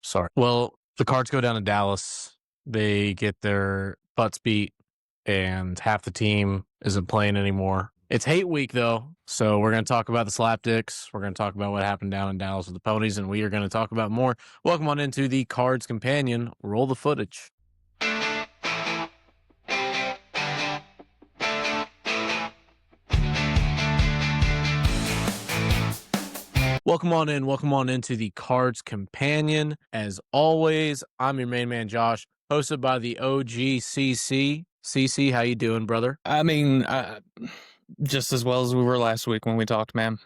Sorry. Well, the Cards go down to Dallas. They get their butts beat, and half the team isn't playing anymore. It's hate week, though, so we're going to talk about the slapdicks. We're going to talk about what happened down in Dallas with the Ponies, and we are going to talk about more. Welcome on into the Cards Companion. Roll the footage. Welcome on into the Cards Companion. As always, I'm your main man, Josh, hosted by the OGCC. CC, how you doing, brother? I mean, just as well as we were last week when we talked, man.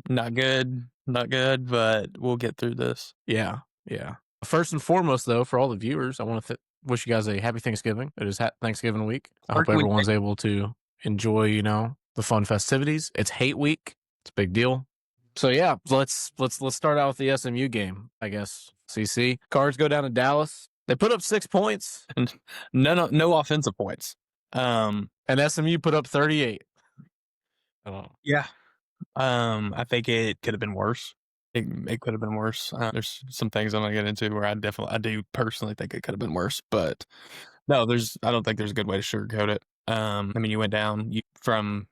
Not good, but we'll get through this. Yeah. First and foremost, though, for all the viewers, I want to wish you guys a happy Thanksgiving. It is Thanksgiving week. I hope everyone's able to enjoy, the fun festivities. It's hate week. It's a big deal. So yeah, let's start out with the SMU game, I guess. CC Cards go down to Dallas. They put up 6 points. No offensive points. And SMU put up 38. Yeah. I think it could have been worse. It could have been worse. There's some things I'm gonna get into where I do personally think it could have been worse, but no, I don't think there's a good way to sugarcoat it. I mean, you went down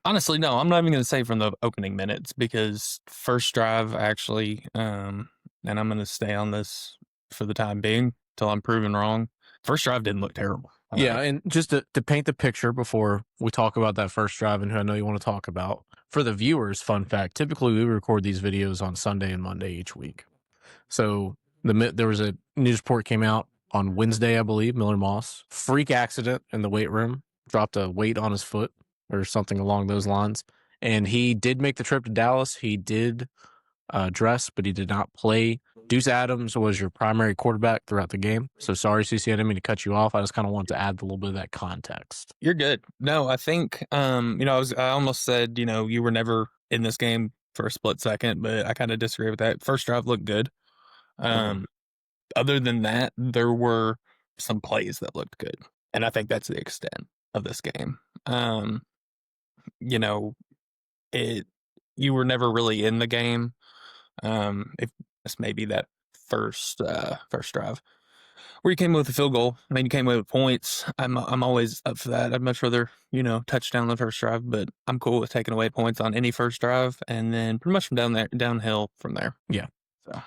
honestly, no, I'm not even going to say from the opening minutes, because first drive actually, and I'm going to stay on this for the time being till I'm proven wrong. First drive didn't look terrible. Yeah, and just to paint the picture before we talk about that first drive and who I know you want to talk about, for the viewers, fun fact, typically we record these videos on Sunday and Monday each week. So there was a news report came out on Wednesday, I believe, Miller Moss, freak accident in the weight room, dropped a weight on his foot or something along those lines. And he did make the trip to Dallas. He did dress, but he did not play. Deuce Adams was your primary quarterback throughout the game. So sorry, CC, I didn't mean to cut you off. I just kind of wanted to add a little bit of that context. You're good. No, I think, I almost said, you were never in this game for a split second, but I kind of disagree with that. First drive looked good. Other than that, there were some plays that looked good. And I think that's the extent of this game. You were never really in the game. If this may be that first drive where you came away with a field goal. I mean, you came away with points. I'm always up for that. I'd much rather, touchdown on the first drive, but I'm cool with taking away points on any first drive, and then pretty much from downhill from there. Yeah. So.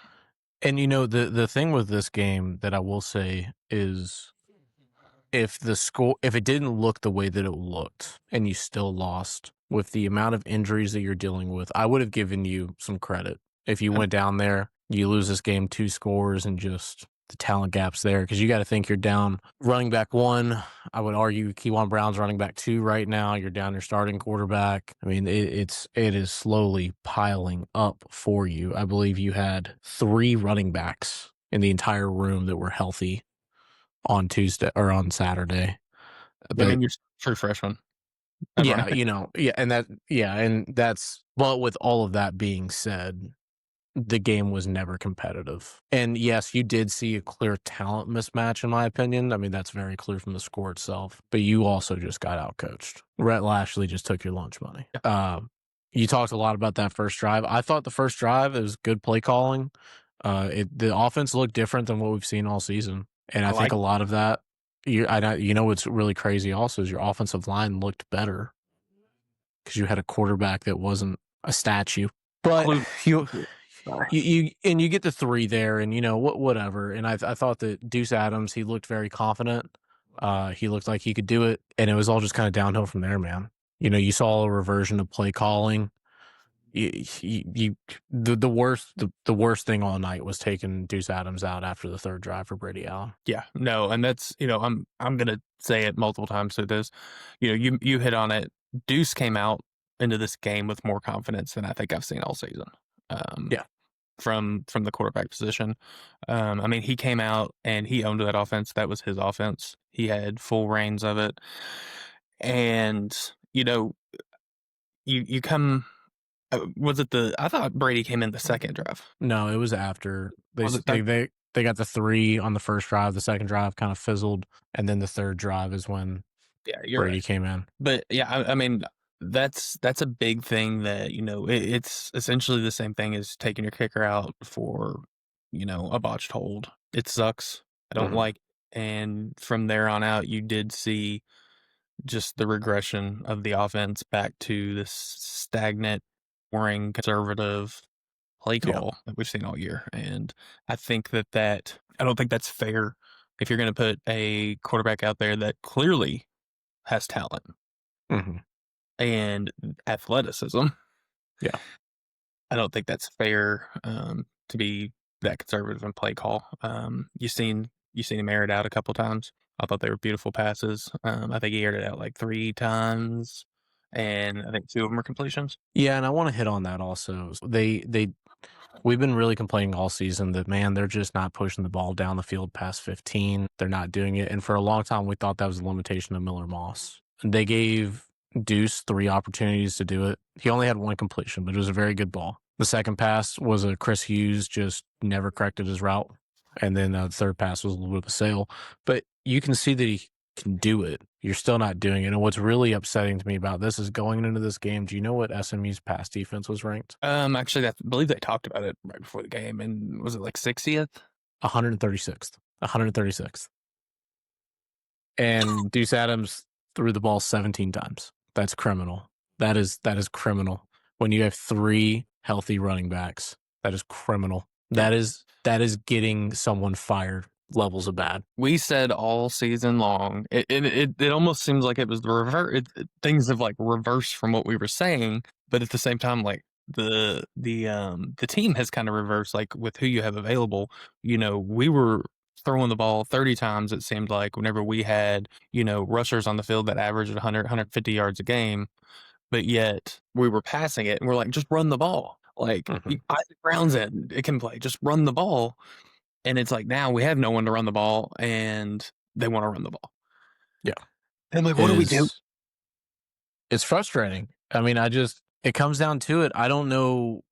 And the thing with this game that I will say is, if it didn't look the way that it looked and you still lost with the amount of injuries that you're dealing with, I would have given you some credit. If you went down there, you lose this game 2 scores and just the talent gaps there, because you got to think you're down running back 1. I would argue Keywan Brown's running back 2 right now. You're down your starting quarterback. I mean, it is slowly piling up for you. I believe you had 3 running backs in the entire room that were healthy on Tuesday or on Saturday. And you're true freshman. Yeah, but with all of that being said, the game was never competitive. And yes, you did see a clear talent mismatch, in my opinion. I mean, that's very clear from the score itself. But you also just got outcoached. Rhett Lashley just took your lunch money. You talked a lot about that first drive. I thought the first drive, it was good play calling. The offense looked different than what we've seen all season. And I think a lot of that, what's really crazy also is your offensive line looked better because you had a quarterback that wasn't a statue. But you get the 3 there, and whatever. And I thought that Deuce Adams, he looked very confident. He looked like he could do it, and it was all just kind of downhill from there, man. You saw a reversion of play calling. The worst thing all night was taking Deuce Adams out after the 3rd drive for Brady Allen. Yeah, no, and that's I'm gonna say it multiple times through this. You hit on it. Deuce came out into this game with more confidence than I think I've seen all season. From the quarterback position. I mean, he came out and he owned that offense. That was his offense. He had full reins of it. And, you come, I thought Brady came in the second drive. No, it was after. They got the 3 on the first drive. The second drive kind of fizzled. And then the 3rd drive is when Brady came in. But yeah, I mean, that's a big thing that, it's essentially the same thing as taking your kicker out for, a botched hold. It sucks. I don't Mhm. like it. And from there on out, you did see just the regression of the offense back to this stagnant, boring, conservative play Yeah. call that we've seen all year. And I think that I don't think that's fair if you're going to put a quarterback out there that clearly has talent Mhm. and athleticism. Yeah. I don't think that's fair to be that conservative in play call. You seen him air it out a couple times. I thought they were beautiful passes. I think he aired it out like 3 times, and I think 2 of them were completions. Yeah, and I wanna hit on that also. They we've been really complaining all season that, man, they're just not pushing the ball down the field past 15. They're not doing it, and for a long time, we thought that was a limitation of Miller Moss. They gave Deuce 3 opportunities to do it. He only had 1 completion, but it was a very good ball. The second pass was a Chris Hughes just never corrected his route, and then, the third pass was a little bit of a sail, but you can see that he can do it. You're still not doing it, and what's really upsetting to me about this is going into this game, do you know what SMU's pass defense was ranked? Actually, I believe they talked about it right before the game, and was it like 60th? 136th. 136th. And Deuce Adams threw the ball 17 times. That's criminal. That is criminal. When you have 3 healthy running backs, that is criminal. Yeah. That is getting someone fired levels of bad. We said all season long. It almost seems like it was the reverse. Things have like reversed from what we were saying, but at the same time, like the team has kind of reversed. Like with who you have available, we were throwing the ball 30 times. It seemed like whenever we had rushers on the field that averaged 100 150 yards a game, but yet we were passing it, and we're like, just run the ball. Like Mhm. Isaac Brown's in, it can play. Just run the ball. And it's like now we have no one to run the ball, and they want to run the ball. Yeah. And I'm like, It what do we do? is it's frustrating. I mean, it comes down to it. I don't know.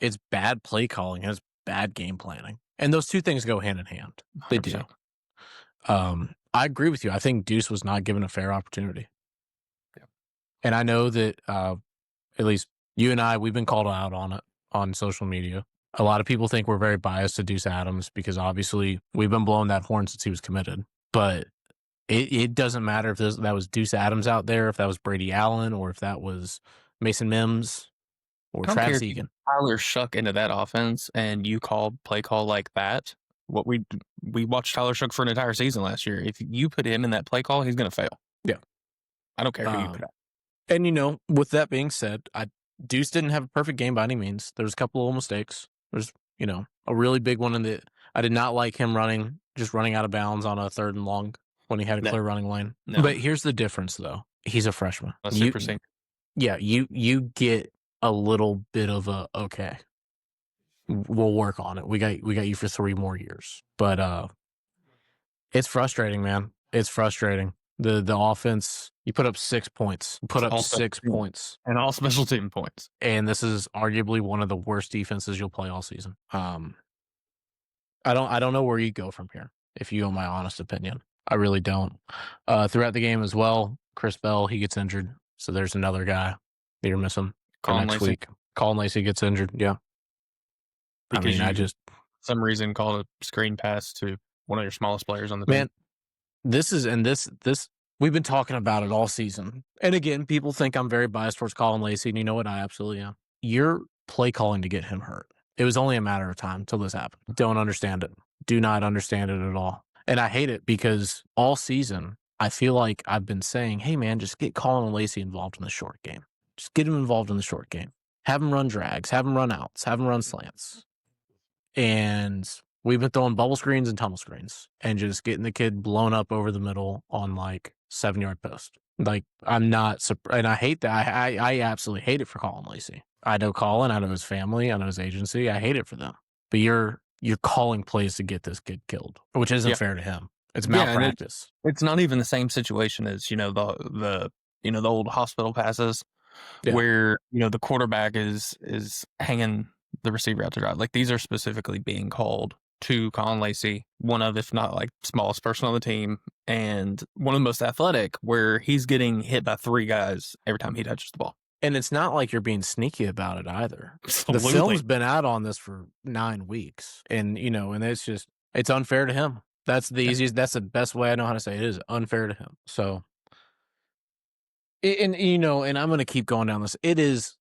It's bad play calling and it's bad game planning. And those 2 things go hand in hand. They do. 100%. I agree with you. I think Deuce was not given a fair opportunity. Yeah. And I know that at least you and I, we've been called out on it on social media. A lot of people think we're very biased to Deuce Adams because obviously we've been blowing that horn since he was committed. But it doesn't matter if that was Deuce Adams out there, if that was Brady Allen, or if that was Mason Mims or I don't care Travis if you Egan. Tyler Shuck into that offense and you call play call like that. What we watched Tyler Shuck for an entire season last year. If you put him in that play call, he's going to fail. Yeah. I don't care who you put out. And with that being said, Deuce didn't have a perfect game by any means. There's a couple little mistakes. There's a really big one in the. I did not like him running out of bounds on a 3rd and long when he had a No, clear running lane. no, But here's the difference, though. He's a freshman. a super senior. Yeah, you get a little bit of a okay. We'll work on it. We got you for 3 more years. But it's frustrating, man. It's frustrating. The offense, you put up 6 points. Put up All 6 points. and all special team points. And this is arguably one of the worst defenses you'll play all season. I don't know where you go from here, if you want my honest opinion. I really don't. Throughout the game as well, Chris Bell, he gets injured. So there's another guy that you're missing for Colin next Lacey, week. Colin Lacey gets injured. Yeah. because I you just, some reason called a screen pass to one of your smallest players on the team. man, this we've been talking about it all season. And again, people think I'm very biased towards Colin Lacey, and you know what? I absolutely am. You're play calling to get him hurt. It was only a matter of time till this happened. Don't understand it. Do not understand it at all. And I hate it because all season, I feel like I've been saying, hey, man, just get Colin Lacey involved in the short game. Just get him involved in the short game. Have him run drags, have him run outs, have him run slants. And we've been throwing bubble screens and tunnel screens and just getting the kid blown up over the middle on like 7-yard post. Like, I'm not surprised. And I hate that. I absolutely hate it for Colin Lacey. I know Colin, I know his family, I know his agency. I hate it for them. But you're calling plays to get this kid killed, which isn't Yeah. fair to him. It's Yeah, and malpractice. it's not even the same situation as the old hospital passes Yeah. where the quarterback is hanging the receiver out to dry. Like these are specifically being called to Colin Lacey, one of, if not like smallest person on the team, and one of the most athletic, where he's getting hit by 3 guys every time he touches the ball. And it's not like you're being sneaky about it either. Absolutely. The film's been out on this for 9 weeks. And, and it's just, It's unfair to him. That's the easiest. That's the best way I know how to say it. It is unfair to him. So, and and I'm gonna keep going down this. It is.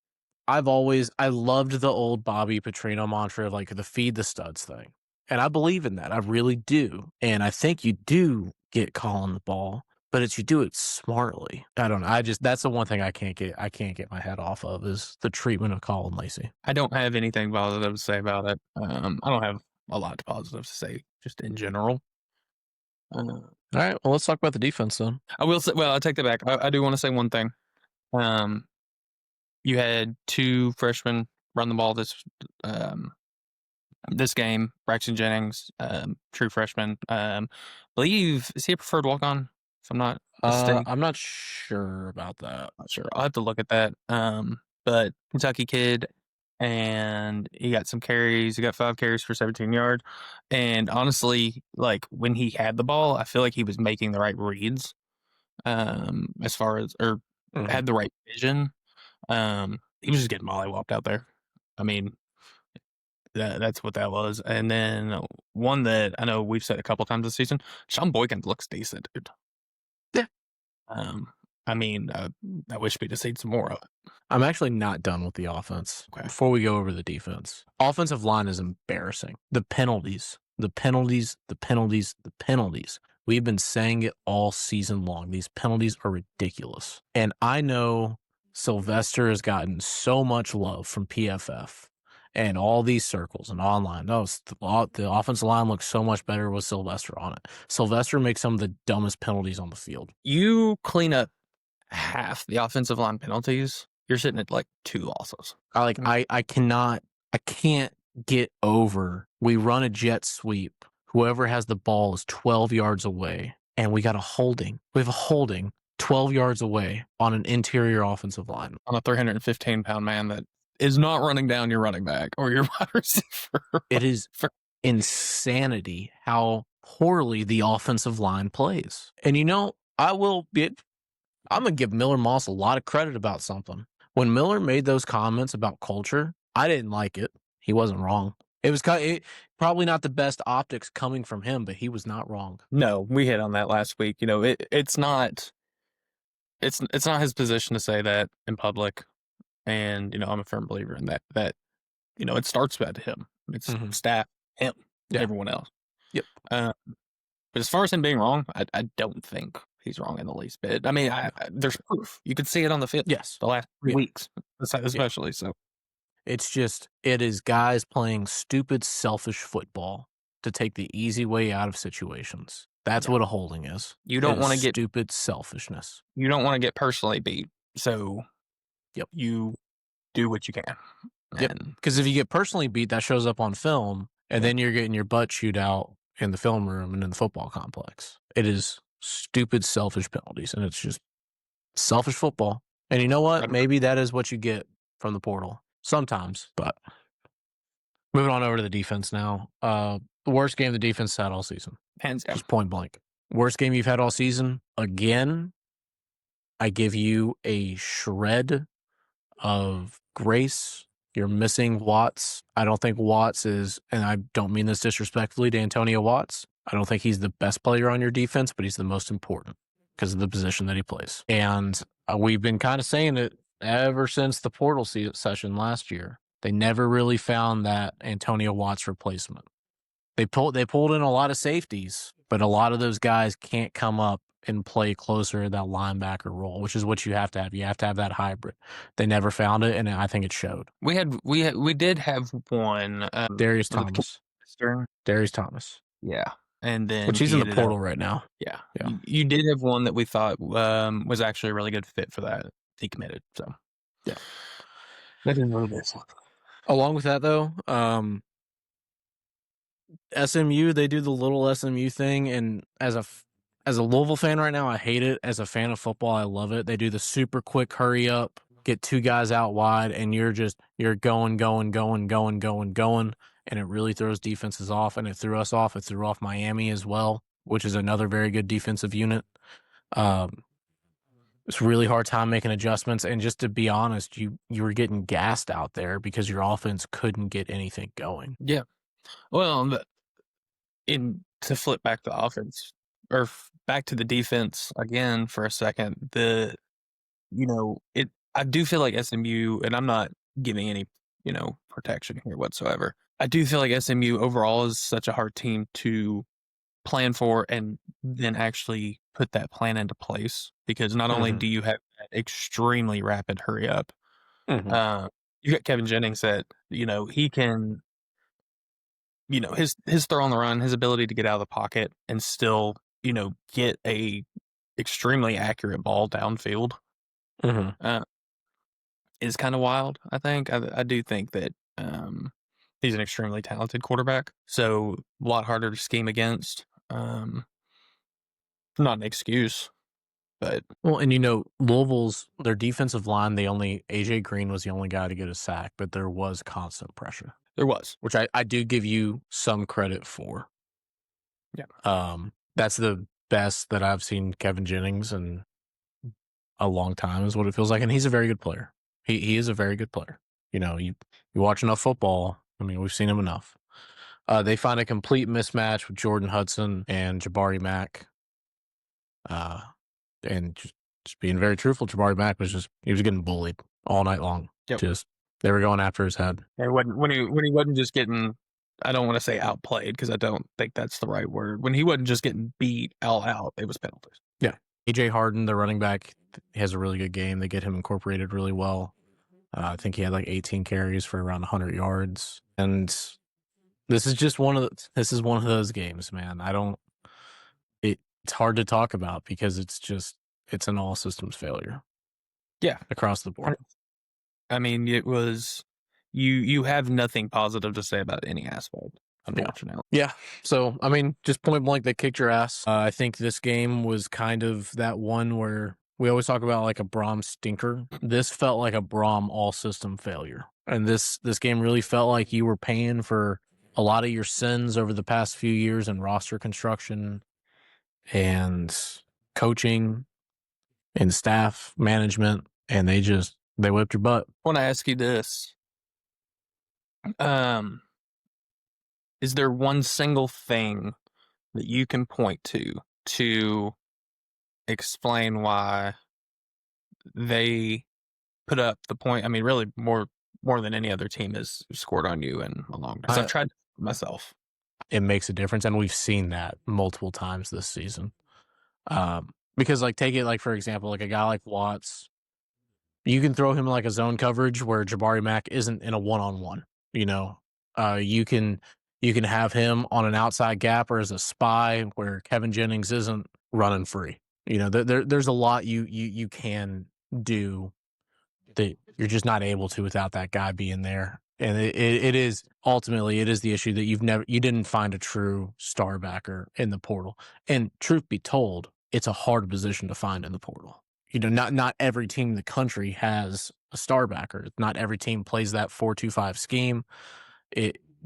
I loved the old Bobby Petrino mantra of like the feed the studs thing, and I believe in that. I really do, and I think you do get calling the ball, but it's you do it smartly. I don't know. That's the one thing I can't get my head off of is the treatment of Colin Lacey. I don't have anything positive to say about it. I don't have a lot positive to say just in general. All right, well, let's talk about the defense then. I will say, well, I take that back. I do want to say one thing. You had 2 freshmen run the ball this game. Braxton Jennings, true freshman. Believe is he a preferred walk on? If I'm not mistaken. I'm not sure about that. Not sure. I'll have to look at that. But Kentucky kid, and he got some carries. He got 5 carries for 17 yards. And honestly, like when he had the ball, I feel like he was making the right reads. As far as had the right vision. He was just getting mollywopped out there. I mean, that's what that was. And then one that I know we've said a couple times this season, Sean Boykins looks decent, dude. Yeah. I mean, I wish we'd have seen some more of it. I'm actually not done with the offense. Okay. Before we go over the defense, offensive line is embarrassing. The penalties. We've been saying it all season long. These penalties are ridiculous. And I know Sylvester has gotten so much love from PFF and all these circles and online. No, the offensive line looks so much better with Sylvester on it. Sylvester makes some of the dumbest penalties on the field. You clean up half the offensive line penalties, you're sitting at like 2 losses. I can't get over. We run a jet sweep. Whoever has the ball is 12 yards away, and we got a holding. We have a holding 12 yards away on an interior offensive line. On a 315-pound man that is not running down your running back or your wide receiver. It is insanity how poorly the offensive line plays. And I'm going to give Miller Moss a lot of credit about something. When Miller made those comments about culture, I didn't like it. He wasn't wrong. It was probably not the best optics coming from him, but he was not wrong. No, we hit on that last week. It's not his position to say that in public. And, I'm a firm believer in that, it starts with him. It's staff, him, everyone else. Yep. But as far as him being wrong, I don't think he's wrong in the least bit. I mean, there's proof. You could see it on the field. Yes. The last 3 weeks, especially. So it is guys playing stupid, selfish football to take the easy way out of situations. That's what a holding is. You don't want to get stupid selfishness. You don't want to get personally beat. So you do what you can. Yep. Because if you get personally beat, that shows up on film, and then you're getting your butt chewed out in the film room and in the football complex. It is stupid, selfish penalties, and it's just selfish football. And you know what? Maybe that is what you get from the portal sometimes. But moving on over to the defense now. The worst game the defense had all season. Hands down. Just point blank. Worst game you've had all season. Again, I give you a shred of grace. You're missing Watts. I don't think Watts is, and I don't mean this disrespectfully to Antonio Watts, I don't think he's the best player on your defense, but he's the most important because of the position that he plays. And we've been kind of saying it ever since the portal session last year. They never really found that Antonio Watts replacement. They pulled in a lot of safeties, but a lot of those guys can't come up and play closer to that linebacker role, which is what you have to have. You have to have that hybrid. They never found it, and I think it showed. We did have one. Darius Thomas. Darius Thomas. Yeah. And then which he's in the portal right now. Yeah. You did have one that we thought was actually a really good fit for that. He committed. So yeah. That is what it is. Along with that though, SMU, they do the little SMU thing, and as a Louisville fan right now, I hate it. As a fan of football, I love it. They do the super quick hurry up, get 2 guys out wide, and you're going, and it really throws defenses off, and it threw us off. It threw off Miami as well, which is another very good defensive unit. It's a really hard time making adjustments, and just to be honest, you were getting gassed out there because your offense couldn't get anything going. Yeah. Well, to flip back to the offense or back to the defense again for a second, I do feel like SMU, and I'm not giving any, protection here whatsoever. I do feel like SMU overall is such a hard team to plan for and then actually put that plan into place, because not only do you have that extremely rapid hurry up, you got Kevin Jennings that, he can, his throw on the run, his ability to get out of the pocket and still, get a extremely accurate ball downfield. Is kind of wild. I think I do think that he's an extremely talented quarterback, so a lot harder to scheme against. Not an excuse, but Well, and Louisville's their defensive line, AJ Green was the only guy to get a sack, but there was constant pressure. There was, which I do give you some credit for. Yeah. That's the best that I've seen Kevin Jennings in a long time, is what it feels like, and he's a very good player. He is a very good player. You watch enough football. I mean, we've seen him enough. They find a complete mismatch with Jordan Hudson and Jabari Mack. And just being very truthful, Jabari Mack was getting bullied all night long. Yep. They were going after his head. And when he wasn't just getting, I don't want to say outplayed, because I don't think that's the right word. When he wasn't just getting beat all out, it was penalties. Yeah. AJ Harden, the running back, has a really good game. They get him incorporated really well. I think he had like 18 carries for around 100 yards. And this is one of those games, man. It's hard to talk about because it's an all systems failure. Yeah. Across the board. I mean, it was, you have nothing positive to say about any aspect, unfortunately. Yeah. So, I mean, just point blank, they kicked your ass. I think this game was kind of that one where we always talk about like a Brohm stinker. This felt like a Brohm all system failure. And this game really felt like you were paying for a lot of your sins over the past few years in roster construction and coaching and staff management, and they whipped your butt. I want to ask you this. Is there one single thing that you can point to explain why they put up the point? I mean, really more than any other team has scored on you in a long time. Because I've tried myself. It makes a difference, and we've seen that multiple times this season. Because take it for example, like a guy like Watts, you can throw him like a zone coverage where Jabari Mack isn't in a one-on-one. You can have him on an outside gap or as a spy where Kevin Jennings isn't running free. There's a lot you can do that you're just not able to without that guy being there. And it is ultimately the issue that you didn't find a true star backer in the portal. And truth be told, it's a hard position to find in the portal. Not every team in the country has a star backer. Not every team plays that 4-2-5 scheme.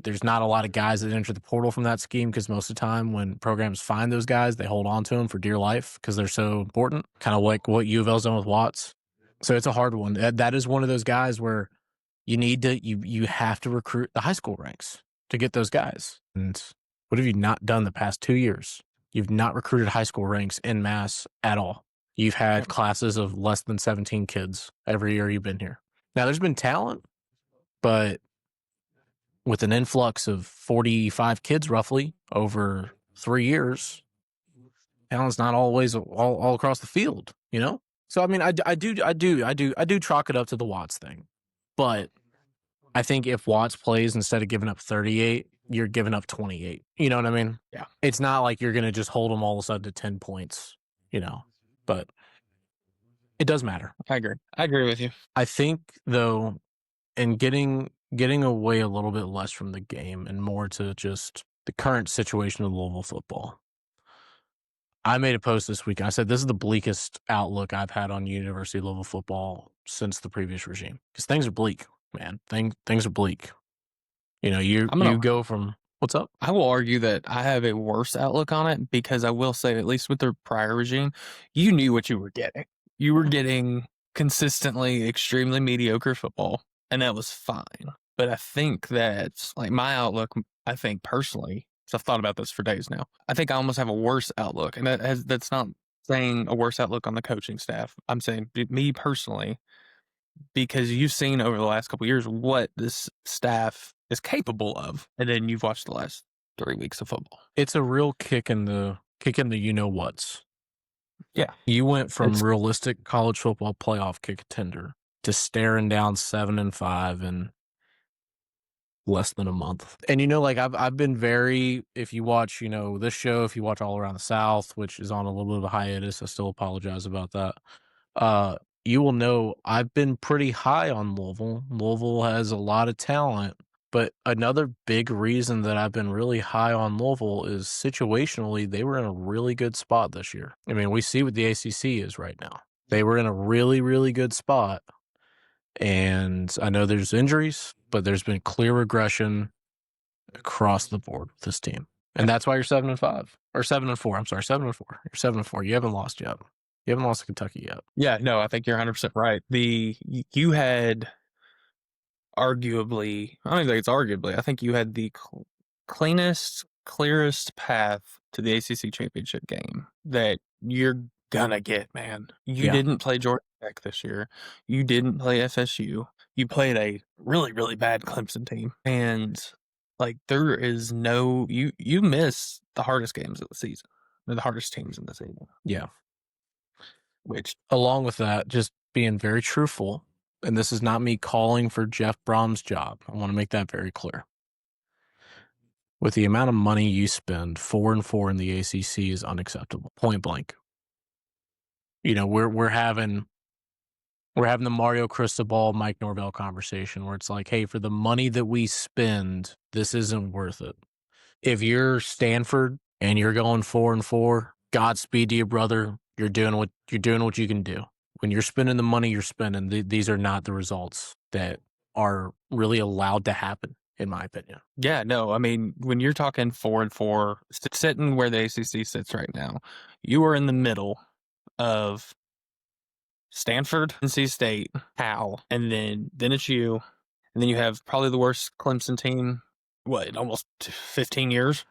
There's not a lot of guys that enter the portal from that scheme, because most of the time when programs find those guys, they hold on to them for dear life because they're so important, kind of like what U of L's done with Watts. So it's a hard one. That is one of those guys where you have to recruit the high school ranks to get those guys. And what have you not done the past 2 years? You've not recruited high school ranks en masse at all. You've had classes of less than 17 kids every year you've been here. Now, there's been talent, but with an influx of 45 kids roughly over 3 years, talent's not always all across the field, So I mean, I do chalk it up to the Watts thing, but I think if Watts plays, instead of giving up 38, you're giving up 28. You know what I mean? Yeah. It's not like you're going to just hold them all of a sudden to 10 points, but it does matter. I agree with you. I think though, in getting away a little bit less from the game and more to just the current situation of Louisville football, I made a post this week. I said, this is the bleakest outlook I've had on University of Louisville football since the previous regime, because things are bleak, man. Things are bleak. You go from, what's up? I will argue that I have a worse outlook on it, because I will say, at least with the prior regime, you knew what you were getting. You were getting consistently extremely mediocre football, and that was fine. But I think that, my outlook, I think personally, So I've thought about this for days now. I think I almost have a worse outlook, and that's not saying a worse outlook on the coaching staff. I'm saying me personally, because you've seen over the last couple of years what this staff is capable of, and then you've watched the last 3 weeks of football. It's a real kick in the you know what's. Yeah, You went from it's realistic college football playoff contender to staring down 7-5 in less than a month. And like I've been very, if you watch, this show, if you watch All Around the South, which is on a little bit of a hiatus, I still apologize about that. You will know I've been pretty high on Louisville. Louisville has a lot of talent, but another big reason that I've been really high on Louisville is situationally, they were in a really good spot this year. I mean, we see what the ACC is right now. They were in a really, really good spot. And I know there's injuries, but there's been clear regression across the board with this team. And that's why you're 7-5 or 7-4. I'm sorry, 7-4. You're 7-4. You haven't lost yet. You haven't lost to Kentucky yet. Yeah, no, I think you're 100% right. You had arguably, I don't even think it's arguably, I think you had the cleanest, clearest path to the ACC championship game that you're gonna get, man. You didn't play Georgia Tech this year. You didn't play FSU. You played a really, really bad Clemson team. And like there is no you miss the hardest games of the season. They're the hardest teams in the season. Yeah. Which along with that, just being very truthful, and this is not me calling for Jeff Brohm's job. I want to make that very clear. With the amount of money you spend, 4-4 in the ACC is unacceptable. Point blank. We're having the Mario Cristobal, Mike Norvell conversation where it's like, hey, for the money that we spend, this isn't worth it. If you're Stanford and you're going 4-4, Godspeed to you, brother. You're doing what you can do. When you're spending the money you're spending, these are not the results that are really allowed to happen, in my opinion. Yeah, no, I mean, when you're talking 4-4, sitting where the ACC sits right now, you are in the middle of Stanford, NC State, Cal, and then it's you, and then you have probably the worst Clemson team, in almost 15 years?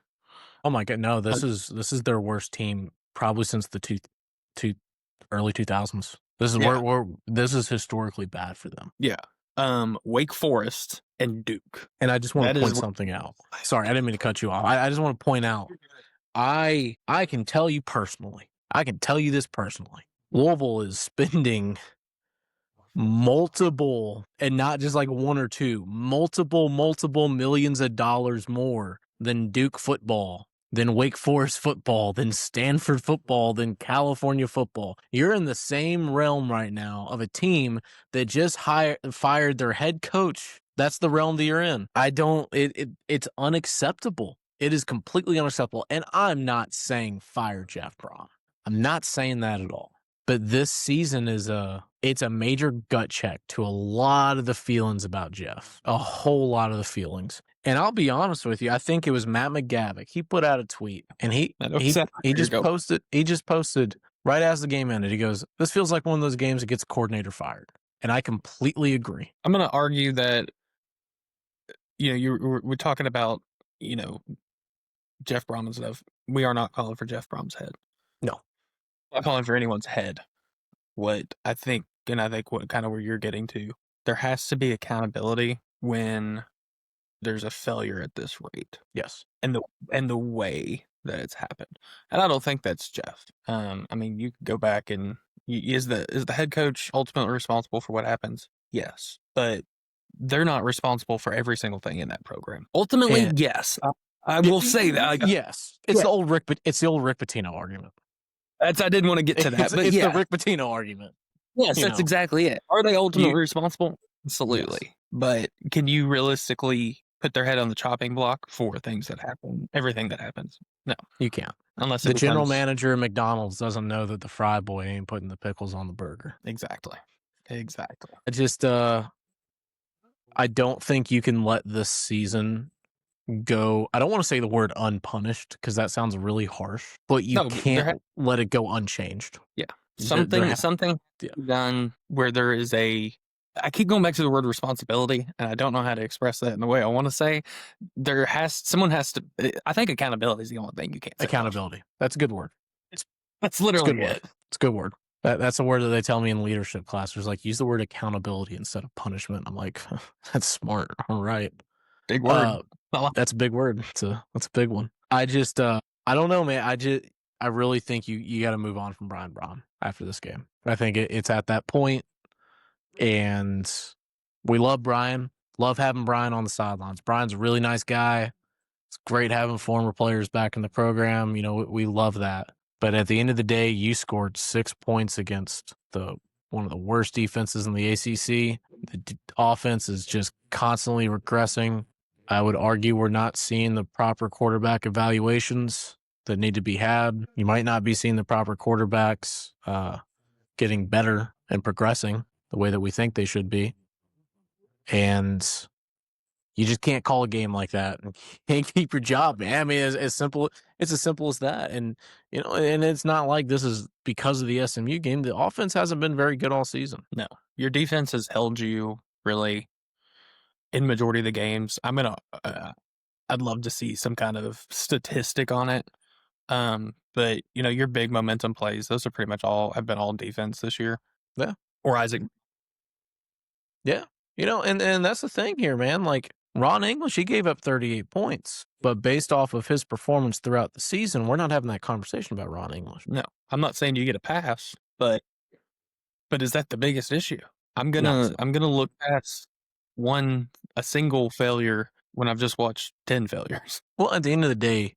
Oh my God, no, this is their worst team probably since the early 2000s. This is this is historically bad for them. Yeah. Wake Forest and Duke. And I just want to point something out. Sorry, I didn't mean to cut you off. I just want to point out, I can tell you personally, Louisville is spending multiple, and not just like one or two, multiple millions of dollars more than Duke football, than Wake Forest football, than Stanford football, than California football. You're in the same realm right now of a team that just fired their head coach. That's the realm that you're in. It's unacceptable. It is completely unacceptable. And I'm not saying fire Jeff Brohm. I'm not saying that at all. But this season it's a major gut check to a lot of the feelings about Jeff. A whole lot of the feelings. And I'll be honest with you, I think it was Matt McGavick. He put out a tweet and he just posted right as the game ended. He goes, "This feels like one of those games that gets a coordinator fired." And I completely agree. I'm going to argue that, we're talking about, Jeff Brohm and stuff. We are not calling for Jeff Brohm's head. No. I'm not calling for anyone's head. What I think what kind of where you're getting to, there has to be accountability when there's a failure at this rate. Yes. And the way that it's happened. And I don't think that's Jeff. I mean, you could go back and is the head coach ultimately responsible for what happens? Yes. But they're not responsible for every single thing in that program. Ultimately, yes. I will say that. Yes. It's the old Rick Pitino argument. I didn't want to get to that, but it's the Rick Pitino argument. Yes, that's exactly it. Are they ultimately responsible? Absolutely. Yes. But can you realistically put their head on the chopping block for things that happen, everything that happens? No. You can't. Unless the general manager at McDonald's doesn't know that the fry boy ain't putting the pickles on the burger. Exactly. I just, I don't think you can let this season go. I don't want to say the word unpunished because that sounds really harsh, but you can't let it go unchanged. Yeah. Something done where there is a I keep going back to the word responsibility, and I don't know how to express that in the way I want to say. Someone has to. I think accountability is the only thing you can't say. Accountability. That's a good word. That's It's a good literally word. it. It's a good word. That's a word that they tell me in leadership class. There's like, use the word accountability instead of punishment. I'm like, that's smart. All right. Big word. That's a big word. That's a big one. I don't know, man. I really think you got to move on from Brian Brohm after this game. I think it's at that point, and we love Brian. Love having Brian on the sidelines. Brian's a really nice guy. It's great having former players back in the program. You know, we love that. But at the end of the day, you scored 6 points against one of the worst defenses in the ACC. The offense is just constantly regressing. I would argue we're not seeing the proper quarterback evaluations that need to be had. You might not be seeing the proper quarterbacks getting better and progressing the way that we think they should be. And you just can't call a game like that and can't keep your job, man. I mean, it's as simple as that. And and it's not like this is because of the SMU game. The offense hasn't been very good all season. No, your defense has held you really in majority of the games. I'd love to see some kind of statistic on it. But your big momentum plays, those are pretty much have been all defense this year. Yeah. Or Isaac. Yeah. And that's the thing here, man. Like Ron English, he gave up 38 points, but based off of his performance throughout the season, we're not having that conversation about Ron English. No, I'm not saying you get a pass, but is that the biggest issue? I'm gonna look past a single failure when I've just watched 10 failures. Well, at the end of the day,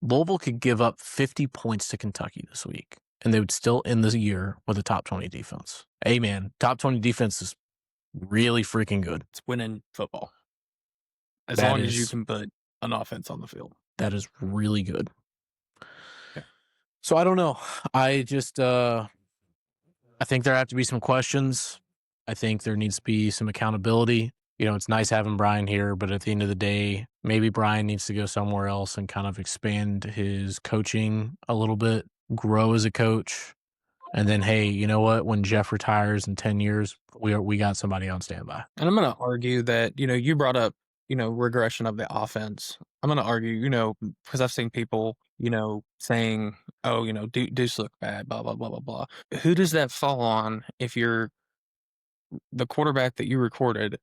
Louisville could give up 50 points to Kentucky this week, and they would still end the year with a top 20 defense. Hey, man, top 20 defense is really freaking good. It's winning football. As long as you can put an offense on the field. That is really good. Yeah. So I don't know. I just I think there have to be some questions. I think there needs to be some accountability. It's nice having Brian here, but at the end of the day, maybe Brian needs to go somewhere else and kind of expand his coaching a little bit, grow as a coach. And then, hey, you know what? When Jeff retires in 10 years, we got somebody on standby. And I'm going to argue that, you brought up, regression of the offense. I'm going to argue, because I've seen people, saying, oh, Deuce look bad, blah, blah, blah, blah, blah. Who does that fall on if you're the quarterback that you recruited?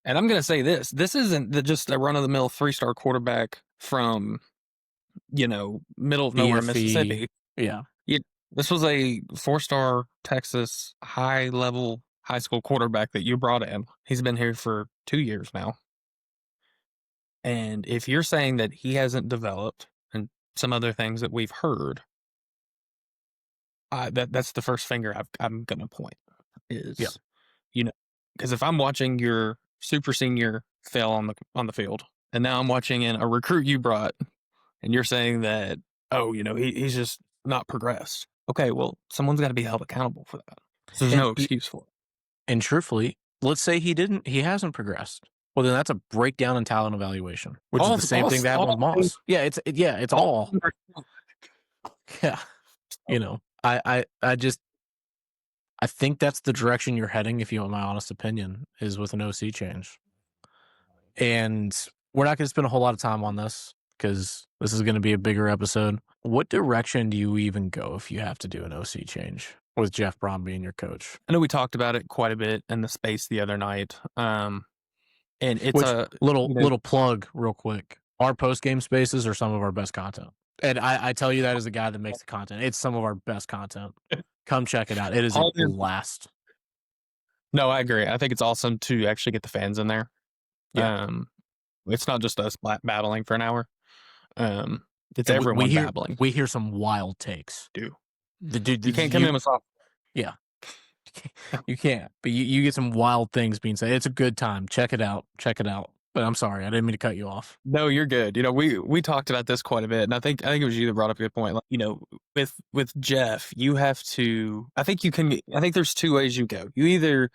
And I'm going to say this isn't just a run-of-the-mill 3-star quarterback from, middle of nowhere, Mississippi. Yeah. This was a 4-star Texas high-level high school quarterback that you brought in. He's been here for 2 years now. And if you're saying that he hasn't developed and some other things that we've heard, that's the first finger I'm going to point is, because if I'm watching your super senior fail on the field, and now I'm watching a recruit you brought, and you're saying that, oh, he's just not progressed. Okay, well, someone's got to be held accountable for that. So there's no excuse for it. And truthfully, let's say he hasn't progressed. Well, then that's a breakdown in talent evaluation, which is the same thing that happened with Moss. Yeah, it's all. Yeah, I think that's the direction you're heading, if you want my honest opinion, is with an OC change. And we're not going to spend a whole lot of time on this because this is going to be a bigger episode. What direction do you even go if you have to do an OC change with Jeff Brohm being your coach? I know we talked about it quite a bit in the space the other night. And it's a little plug real quick. Our post-game spaces are some of our best content. And I tell you that as a guy that makes the content. It's some of our best content. Come check it out. It is a blast. No, I agree. I think it's awesome to actually get the fans in there. Yeah. It's not just us battling for an hour. It's everyone babbling. We hear some wild takes. You can't come in with soft. Yeah. You can't. But you get some wild things being said. It's a good time. Check it out. But I'm sorry, I didn't mean to cut you off. No, you're good. We talked about this quite a bit, and I think it was you that brought up a good point. Like, with Jeff, you have to. I think there's 2 ways you go. You either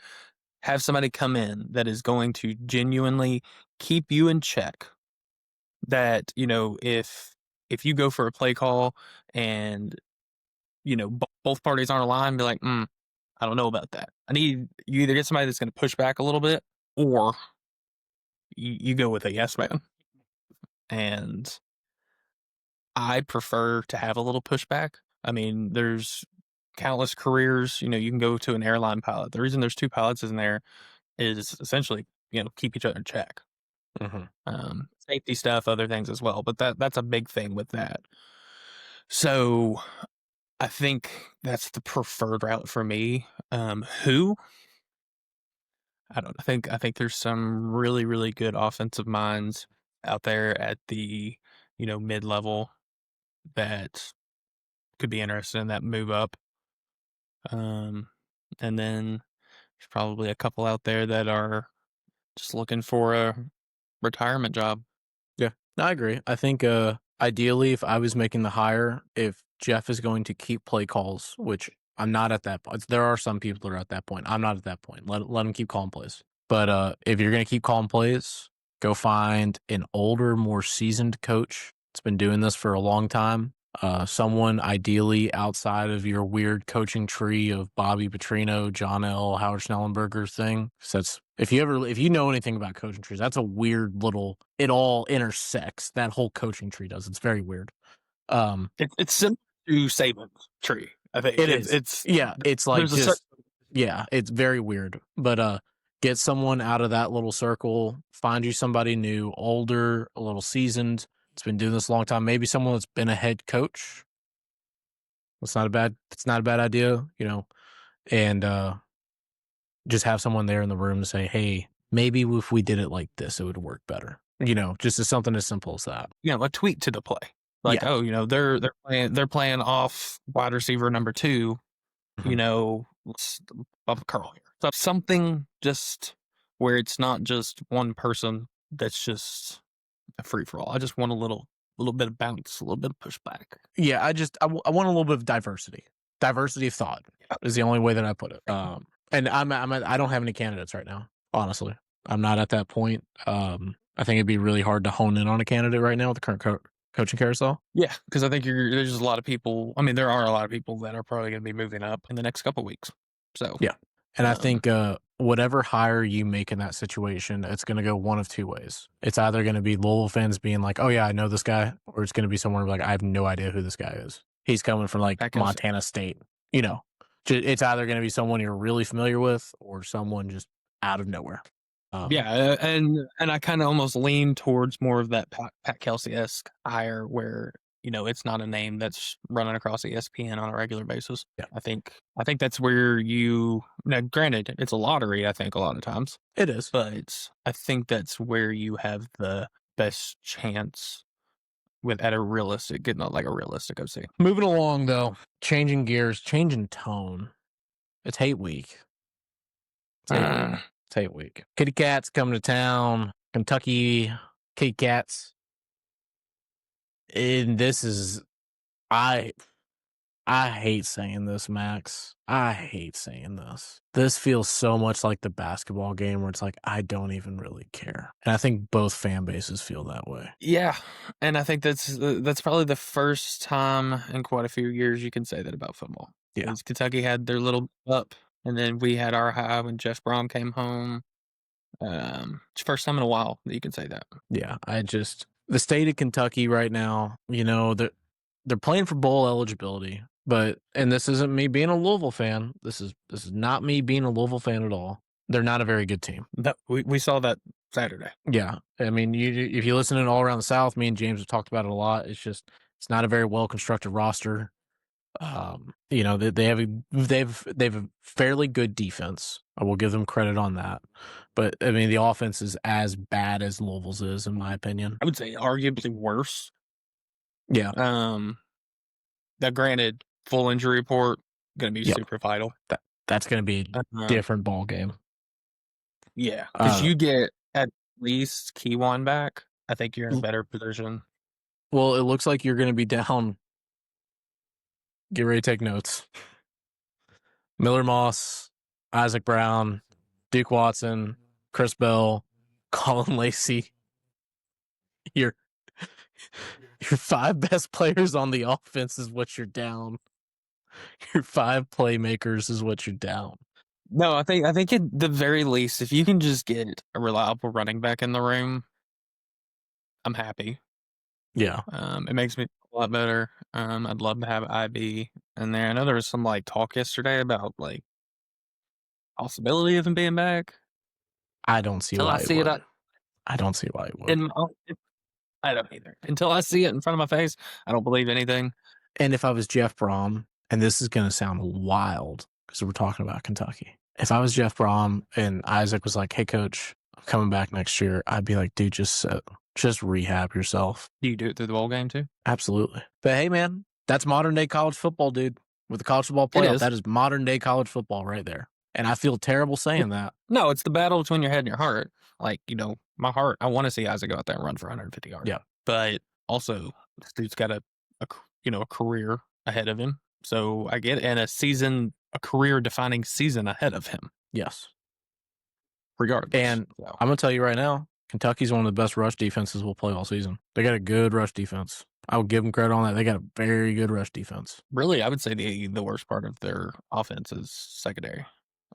have somebody come in that is going to genuinely keep you in check. That if you go for a play call and both parties aren't aligned, be like, I don't know about that. I need you either get somebody that's going to push back a little bit, or you go with a yes man. And I prefer to have a little pushback. I mean, there's countless careers. You can go to an airline pilot. The reason there's two pilots in there is essentially, keep each other in check. Mm-hmm. Safety stuff, other things as well. But that's a big thing with that. So I think that's the preferred route for me. Who? I don't. I think there's some really really good offensive minds out there at the mid level that could be interested in that move up. Um, and then there's probably a couple out there that are just looking for a retirement job. Yeah, no, I agree. I think ideally, if I was making the hire, if Jeff is going to keep play calls, which I'm not at that point. There are some people that are at that point. I'm not at that point. Let him keep calling plays. But if you're going to keep calling plays, go find an older, more seasoned coach that's been doing this for a long time. Someone ideally outside of your weird coaching tree of Bobby Petrino, John L, Howard Schnellenberger thing. So that's if you know anything about coaching trees, that's a weird little. It all intersects. That whole coaching tree does. It's very weird. It's similar to Saban's tree. I think It is. it's Yeah, it's like there's a certain. just yeah, it's very weird. But get someone out of that little circle, find you somebody new, older, a little seasoned. It's been doing this a long time. Maybe someone that's been a head coach. It's not a bad idea, and just have someone there in the room to say, "Hey, maybe if we did it like this, it would work better." Just as something as simple as that. A tweak to the play. Like, Yeah. oh, they're playing off wide receiver number 2, Mhm. let's bump a curl here. So something just where it's not just one person that's just a free for all. I just want a little bit of bounce, a little bit of pushback. Yeah, I want a little bit of diversity. Diversity of thought Yeah. is the only way that I put it. And I don't have any candidates right now. Honestly, I'm not at that point. I think it'd be really hard to hone in on a candidate right now with the current coaching carousel. Yeah, because I think there's just a lot of people. I mean, there are a lot of people that are probably going to be moving up in the next couple weeks. So, Yeah, and I um, think whatever hire you make in that situation, it's going to go one of two ways. It's either going to be Louisville fans being like, "Oh yeah, I know this guy," or it's going to be someone like, "I have no idea who this guy is. He's coming from like that goes. Montana State." You know, it's either going to be someone you're really familiar with or someone just out of nowhere. Yeah, and I kind of almost lean towards more of that Pat Kelsey esque hire where it's not a name that's running across ESPN on a regular basis. Yeah, I think that's where you now. Granted, it's a lottery. I think a lot of times, it is. but I think that's where you have the best chance with at a realistic, getting like a realistic OC. Moving along though, changing gears, changing tone. It's hate week. It's hate week. It's hate week. Kitty Cats coming to town. Kentucky Kitty Cats. And this is I I hate saying this, Max. I hate saying this. This feels so much like the basketball game where it's like I don't even really care. And I think both fan bases feel that way. Yeah, and I think that's probably the first time in quite a few years you can say that about football. Yeah. Because Kentucky had their little up, and then we had our high when Jeff Brohm came home. It's the first time in a while that you can say that. Yeah. The state of Kentucky right now, they're playing for bowl eligibility, and this isn't me being a Louisville fan. This is not me being a Louisville fan at all. They're not a very good team. That we saw that Saturday. Yeah. I mean, if you listen to it all around the South, me and James have talked about it a lot. It's not a very well constructed roster. They have a fairly good defense. I will give them credit on that. But I mean, the offense is as bad as Louisville's is, in my opinion. I would say arguably worse. Yeah. Now granted, full injury report going to be Yep. super vital. That's going to be a different ball game. Yeah, because you get at least Keywan back. I think you're in a better position. Well, it looks like you're going to be down. Get ready to take notes. Miller Moss, Isaac Brown, Duke Watson, Chris Bell, Colin Lacey. Your 5 best players on the offense is what you're down. Your 5 playmakers is what you're down. No, I think at the very least, if you can just get a reliable running back in the room, I'm happy. Yeah. It makes me feel a lot better. I'd love to have IB in there. I know there was some like talk yesterday about like possibility of him being back. I don't see Till I why he see it would. I don't see why he would. in I don't either. Until I see it in front of my face, I don't believe anything. And if I was Jeff Brohm, and this is going to sound wild because we're talking about Kentucky. If I was Jeff Brohm and Isaac was like, "Hey, coach, I'm coming back next year," I'd be like, "Dude, just rehab yourself." Do you do it through the bowl game too? Absolutely. But hey, man, that's modern day college football, dude. With the college football It playoff, is. that is modern day college football right there. And I feel terrible saying that. No, it's the battle between your head and your heart. Like, my heart, I want to see Isaac go out there and run for 150 yards. Yeah. But also, this dude's got a career ahead of him. So I get and a career defining season ahead of him, Yes. regardless. And So, I'm going to tell you right now, Kentucky's one of the best rush defenses we'll play all season. They got a good rush defense. I will give them credit on that. They got a very good rush defense. really, I would say the worst part of their offense is secondary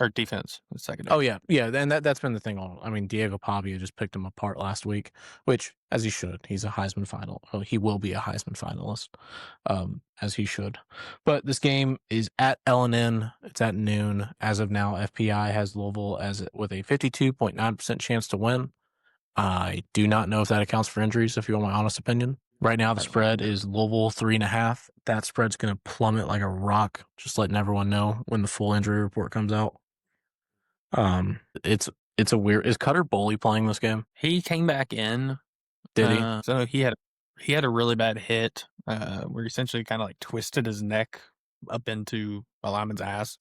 or defense is secondary. Oh, yeah. Yeah. And that's been the thing. I mean, Diego Pavia just picked him apart last week, which, as he should. He's a Heisman final. Well, he will be a Heisman finalist, as he should. But this game is at LNN. It's at noon. As of now, FPI has Louisville with a 52.9% chance to win. I do not know if that accounts for injuries, if you want my honest opinion. Right now, the spread is Louisville 3.5. That spread's going to plummet like a rock, just letting everyone know when the full injury report comes out. It's a weird. Is Cutter Boley playing this game? He came back in. Did he? So he had a really bad hit where he essentially kind of like twisted his neck up into a lineman's ass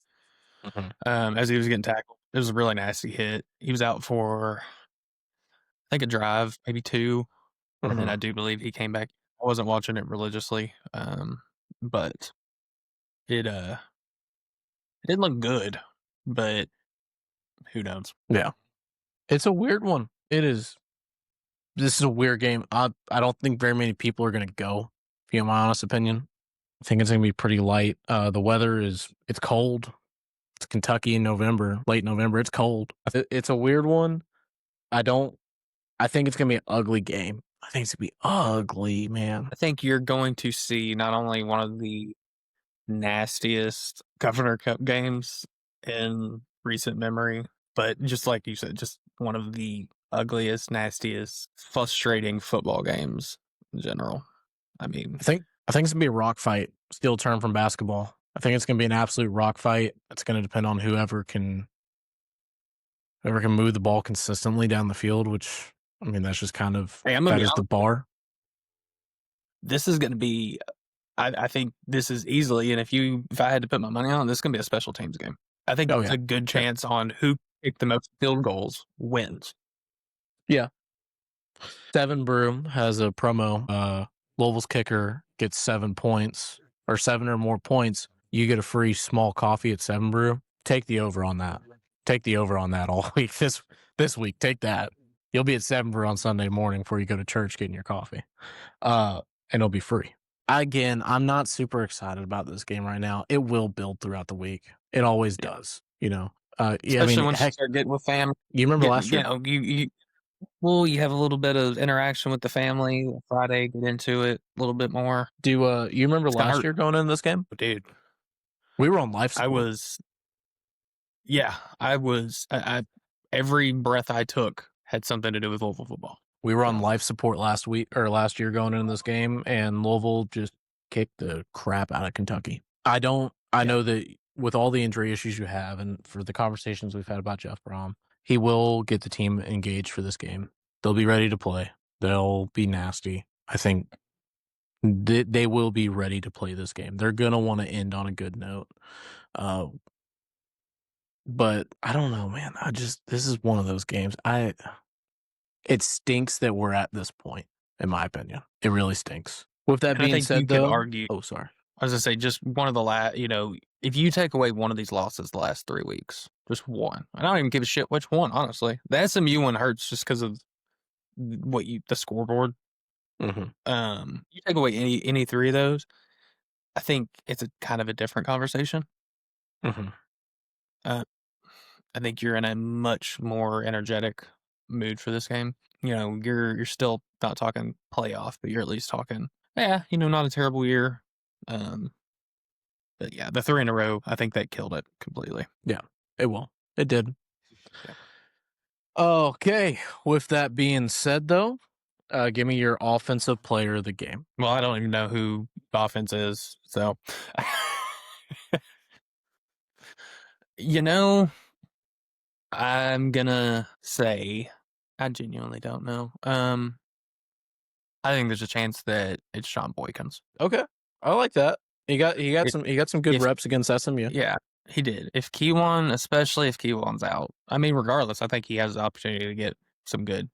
as he was getting tackled. It was a really nasty hit. He was out for I think a drive, maybe two, and then I do believe he came back. I wasn't watching it religiously, but it didn't look good. But who knows? Yeah, it's a weird one. It is. This is a weird game. I don't think very many people are going to go. If you have my honest opinion, I think it's going to be pretty light. The weather it's cold. It's Kentucky in November, late November. It's cold. It's a weird one. I think it's going to be an ugly game. I think it's going to be ugly, man. I think you're going to see not only one of the nastiest Governor Cup games in recent memory, but just like you said, just one of the ugliest, nastiest, frustrating football games in general. I mean, I think it's gonna be a rock fight. Still term from basketball. I think it's gonna be an absolute rock fight. It's gonna depend on whoever can move the ball consistently down the field. Which I mean, that's just kind of that is the bar. This is going to be. I think this is easily, and if I had to put my money on, this is going to be a special teams game. I think it's a good chance on who kicked the most field goals wins. Yeah. Seven Broom has a promo. Louisville's kicker gets 7 points or 7 or more points. You get a free small coffee at Seven Brew. Take the over on that. Take the over on that all week. This week, take that. You'll be at 7 Brew on Sunday morning before you go to church getting your coffee. And it'll be free. Again, I'm not super excited about this game right now. It will build throughout the week. It always does, Especially once you start getting with family. You remember last year? You have a little bit of interaction with the family. Friday, get into it a little bit more. You remember last year going into this game? Dude. We were on life support. I was. Every breath I took had something to do with Louisville football. We were on life support last year going into this game, and Louisville just kicked the crap out of Kentucky. I know that with all the injury issues you have, and for the conversations we've had about Jeff Brohm, he will get the team engaged for this game. They'll be ready to play. They'll be nasty. I think they will be ready to play this game. They're going to want to end on a good note. But I don't know, man. This is one of those games. It stinks that we're at this point, in my opinion. It really stinks. With that being said, though, oh, sorry. I was going to say, just one of the last, if you take away one of these losses the last 3 weeks, just one. I don't even give a shit which one, honestly. The SMU one hurts just because of the scoreboard. Mm-hmm. You take away any three of those, I think it's a kind of a different conversation. Mhm. Uh, I think you're in a much more energetic mood for this game. You're still not talking playoff, but you're at least talking, yeah, not a terrible year. Um, but yeah, the 3 in a row, I think that killed it completely. Yeah, it will. It did. Yeah. Okay, with that being said, though, give me your offensive player of the game. Well, I don't even know who the offense is, so you know, I'm gonna say I genuinely don't know. I think there's a chance that it's Sean Boykins. Okay, I like that. If He got some good if reps against SMU. Yeah, he did. If Keywan, especially if Keywan's out, I mean, regardless, I think he has the opportunity to get some good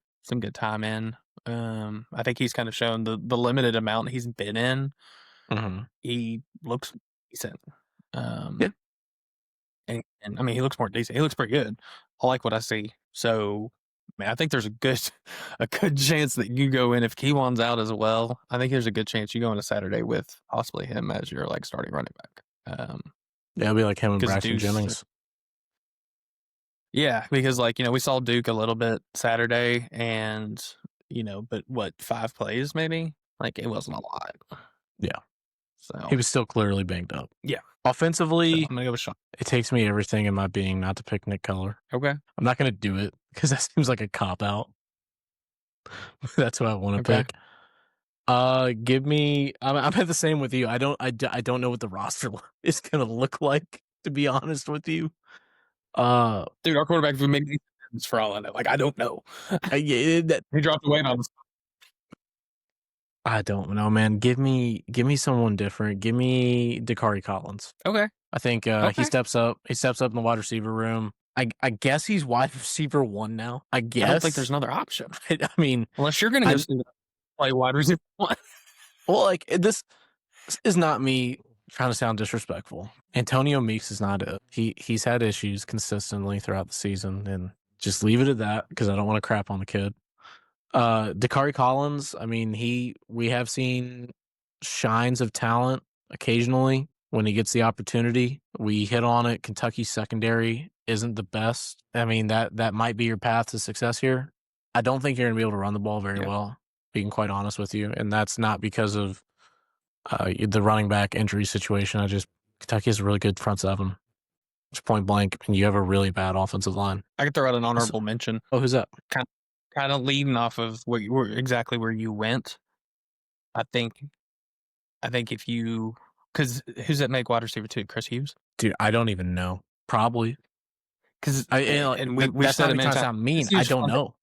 time in. I think he's kind of shown the limited amount he's been in. Mhm. He looks decent. Yeah, And I mean, he looks more decent. He looks pretty good. I like what I see. So, man, I think there's a good a good chance that you go in if Keywan's out as well. I think there's a good chance you go into Saturday with possibly him as your like starting running back. yeah, it'll be like him and Because Braxton Deuce, Jennings. yeah, because like we saw Duke a little bit Saturday, and but what 5 plays maybe? Like it wasn't a lot. Yeah, he So was still clearly banged up. yeah, so Offensively, I'm gonna go with Sean. it takes me everything in my being not to pick Nick Keller. Okay, I'm not going to do it because that seems like a cop out. That's what I want to okay. pick. Give me. I'm at the same with you. I don't know what the roster is going to look like. To be honest with you, uh, Dude, our quarterback would make sense for all I know. Like I don't know. that He dropped the weight on us. I don't know, man. Give me someone different. Give me Dakari Collins. Okay. I think he Okay. steps up. He steps up in the wide receiver room. I guess he's wide receiver one now. I I don't think there's guess. another option I mean, unless you're gonna go I play wide receiver one. well, like this is not me trying to sound disrespectful. Antonio Meeks is not it. He's had issues consistently throughout the season, and just leave it at that because I don't want to crap on the kid. Dakari Collins, I mean, we have seen shines of talent occasionally when he gets the opportunity. We hit on it. Kentucky's secondary isn't the best. I mean, that might be your path to success here. I don't think you're going to be able to run the ball very Yeah. well, being quite honest with you. And that's not because of the running back injury situation. Kentucky has a really good front seven. It's point blank, and you have a really bad offensive line. I could throw out an honorable mention. Oh, who's that? Kind of leading off of exactly where you went. I think if you because who's that make wide receiver two? Chris Hughes. Dude, I don't even know. Probably. Because and we've That's said not it me many trying to times. sound mean. Chris I Hughes don't know.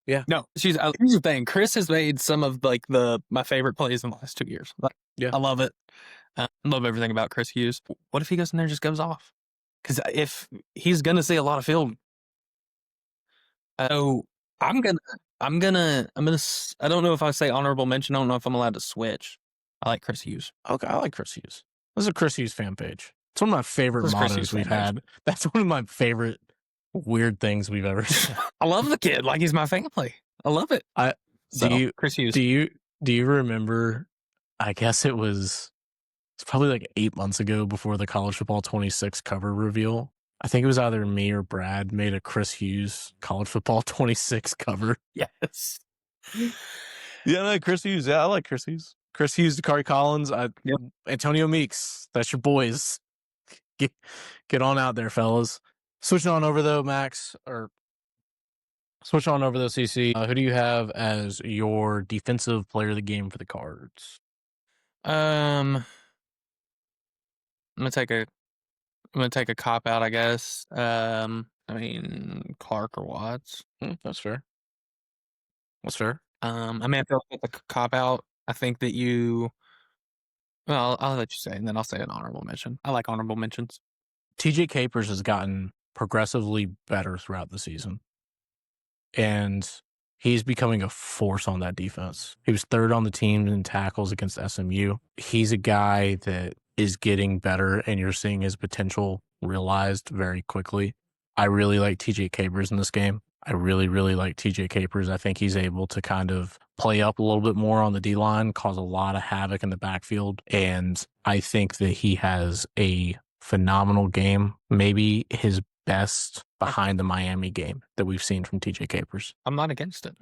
Yeah. No, here's the thing. Chris has made some of like my favorite plays in the last 2 years. Like, Yeah. I love it. I love everything about Chris Hughes. What if he goes in there and just goes off? Because if he's gonna see a lot of field, so I'm gonna I don't know if I say honorable mention. I don't know if I'm allowed to switch. I like Chris Hughes. Okay, I like Chris Hughes. This is a Chris Hughes fan page. It's one of my favorite This is Chris mottos Hughes we've fan page. had. That's one of my favorite weird things we've ever seen. I love the kid. Like he's my family. I love it. Chris Hughes. Do you remember? I guess it's probably like 8 months ago before the College Football 26 cover reveal. I think it was either me or Brad made a Chris Hughes College Football 26 cover. Yes. Yeah, no, Chris Hughes. Yeah, I like Chris Hughes. Chris Hughes, Dakari Collins, Yep. Antonio Meeks. That's your boys. Get on out there, fellas. Switching on over though, Max, or switch on over though, CC. Who do you have as your defensive player of the game for the Cards? I'm gonna take a cop out, I guess. I mean Clark or Watts. That's fair. That's fair. I mean I feel like it's a cop out. I think that you. Well, I'll let you say, and then I'll say an honorable mention. I like honorable mentions. TJ Capers has gotten progressively better throughout the season, and he's becoming a force on that defense. He was third on the team in tackles against SMU. He's a guy that is getting better, and you're seeing his potential realized very quickly. I really like TJ Capers in this game. I really, really like TJ Capers. I think he's able to kind of play up a little bit more on the D line, cause a lot of havoc in the backfield. And I think that he has a phenomenal game, maybe his best behind the Miami game that we've seen from TJ Capers. I'm not against it.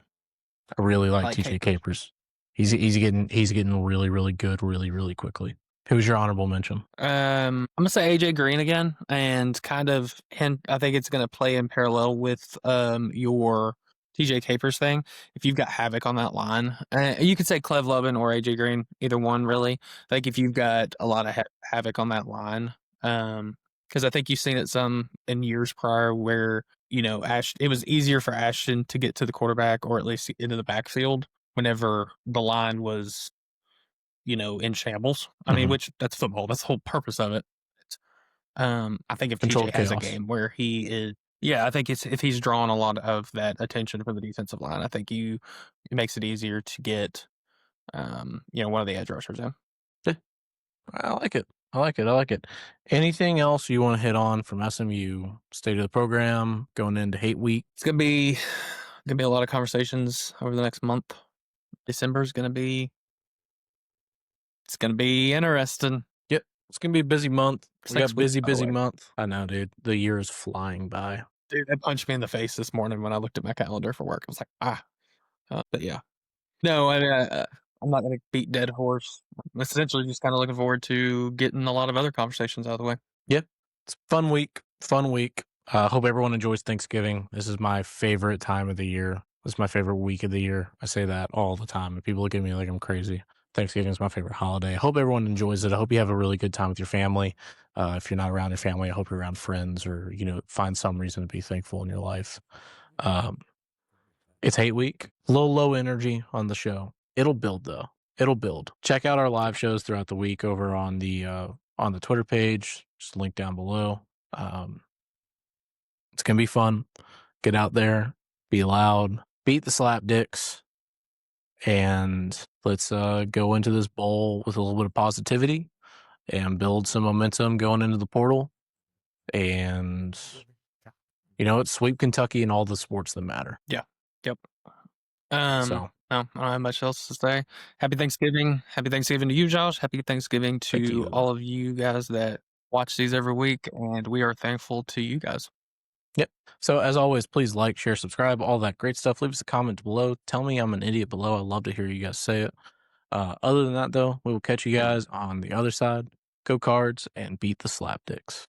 I really like Like TJ Capers. Capers. He's getting really, really good really, really quickly. Who's your honorable mention? I'm gonna say AJ Green again, and kind of hint. I think it's gonna play in parallel with your TJ Capers thing. If you've got havoc on that line, you could say Clev Lubin or AJ Green, either one really. Like if you've got a lot of havoc on that line, because I think you've seen it some in years prior where it was easier for Ashton to get to the quarterback or at least into the backfield whenever the line was in shambles. I mean, which that's football. That's the whole purpose of it. I think if TJ Controlled has a chaos. game where he is, yeah, I think if he's drawing a lot of that attention from the defensive line, I think it makes it easier to get, one of the edge rushers in. Yeah, I like it. I like it. I like it. Anything else you want to hit on from SMU? State of the program going into hate week. It's gonna be a lot of conversations over the next month. December is it's gonna be interesting. Yep, it's gonna be a busy month. It's We next got week, busy, by the busy way. month. I know, dude. The year is flying by. Dude, that punched me in the face this morning when I looked at my calendar for work. I was like, but yeah. No, I'm not going to beat dead horse. I'm essentially just kind of looking forward to getting a lot of other conversations out of the way. Yeah, it's a fun week. Fun week. Hope everyone enjoys Thanksgiving. This is my favorite time of the year. This is my favorite week of the year. I say that all the time, and people look at me like I'm crazy. Thanksgiving is my favorite holiday. I hope everyone enjoys it. I hope you have a really good time with your family. If you're not around your family, I hope you're around friends or, find some reason to be thankful in your life. It's hate week. Low energy on the show. It'll build though. It'll build. Check out our live shows throughout the week over on the Twitter page. Just link down below. It's gonna be fun. Get out there, be loud, beat the slap dicks, and let's go into this bowl with a little bit of positivity and build some momentum going into the portal. And it's sweep Kentucky in all the sports that matter. Yeah. Yep. So no, I don't have much else to say. Happy Thanksgiving. Happy Thanksgiving to you, Josh. Happy Thanksgiving thank to you. all of you guys that watch these every week. And we are thankful to you guys. Yep. So as always, please like, share, subscribe, all that great stuff. Leave us a comment below. Tell me I'm an idiot below. I love to hear you guys say it. Other than that, though, we will catch you guys on the other side. Go Cards and beat the slapdicks.